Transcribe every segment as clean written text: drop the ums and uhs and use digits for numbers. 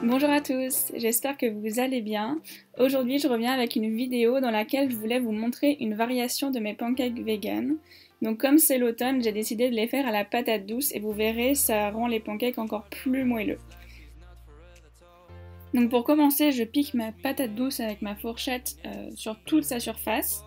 Bonjour à tous, j'espère que vous allez bien. Aujourd'hui je reviens avec une vidéo dans laquelle je voulais vous montrer une variation de mes pancakes vegan. Donc comme c'est l'automne, j'ai décidé de les faire à la patate douce et vous verrez, ça rend les pancakes encore plus moelleux. Donc pour commencer, je pique ma patate douce avec ma fourchette sur toute sa surface.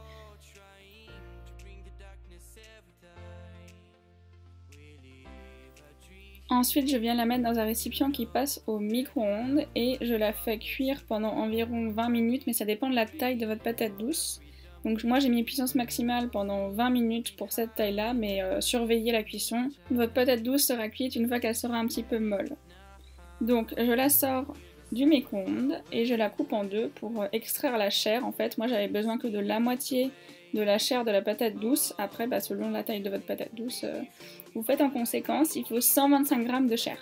Ensuite, je viens la mettre dans un récipient qui passe au micro-ondes et je la fais cuire pendant environ 20 minutes, mais ça dépend de la taille de votre patate douce. Donc moi j'ai mis puissance maximale pendant 20 minutes pour cette taille-là, mais surveillez la cuisson. Votre patate douce sera cuite une fois qu'elle sera un petit peu molle. Donc je la sors du micro-ondes et je la coupe en deux pour extraire la chair. En fait, moi j'avais besoin que de la moitié de la chair de la patate douce. Après, selon la taille de votre patate douce, vous faites en conséquence. Il faut 125 g de chair.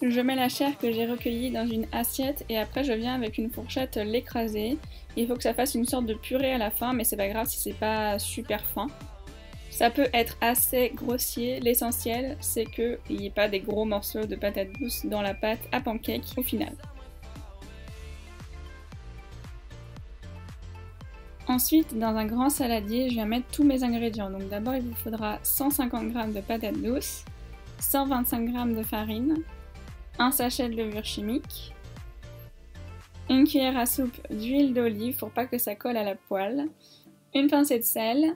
Je mets la chair que j'ai recueillie dans une assiette et après je viens avec une fourchette l'écraser. Il faut que ça fasse une sorte de purée à la fin, mais c'est pas grave si c'est pas super fin. Ça peut être assez grossier, l'essentiel c'est qu'il n'y ait pas des gros morceaux de patate douce dans la pâte à pancake au final. Ensuite, dans un grand saladier, je vais mettre tous mes ingrédients. Donc d'abord, il vous faudra 150 g de patates douces, 125 g de farine, un sachet de levure chimique, une cuillère à soupe d'huile d'olive pour pas que ça colle à la poêle, une pincée de sel,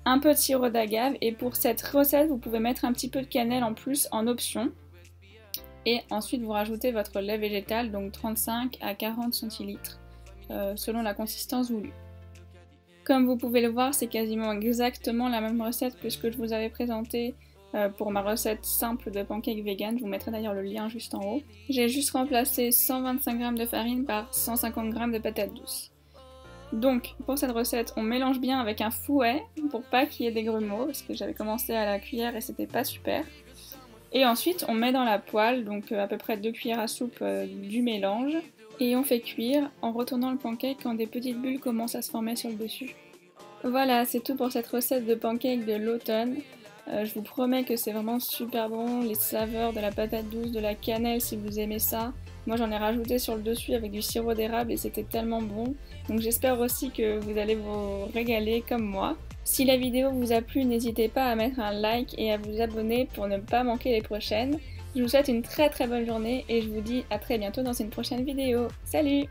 un peu de sirop d'agave et pour cette recette, vous pouvez mettre un petit peu de cannelle en plus en option. Et ensuite, vous rajoutez votre lait végétal, donc 35 à 40 centilitres. Selon la consistance voulue. Comme vous pouvez le voir, c'est quasiment exactement la même recette que ce que je vous avais présenté pour ma recette simple de pancake vegan. Je vous mettrai d'ailleurs le lien juste en haut. J'ai juste remplacé 125 g de farine par 150 g de patates douces. Donc pour cette recette, on mélange bien avec un fouet pour pas qu'il y ait des grumeaux parce que j'avais commencé à la cuillère et c'était pas super. Et ensuite on met dans la poêle, donc à peu près 2 cuillères à soupe du mélange. Et on fait cuire en retournant le pancake quand des petites bulles commencent à se former sur le dessus. Voilà, c'est tout pour cette recette de pancake de l'automne. Je vous promets que c'est vraiment super bon, les saveurs de la patate douce, de la cannelle si vous aimez ça. Moi j'en ai rajouté sur le dessus avec du sirop d'érable et c'était tellement bon. Donc j'espère aussi que vous allez vous régaler comme moi. Si la vidéo vous a plu, n'hésitez pas à mettre un like et à vous abonner pour ne pas manquer les prochaines. Je vous souhaite une très bonne journée et je vous dis à très bientôt dans une prochaine vidéo. Salut!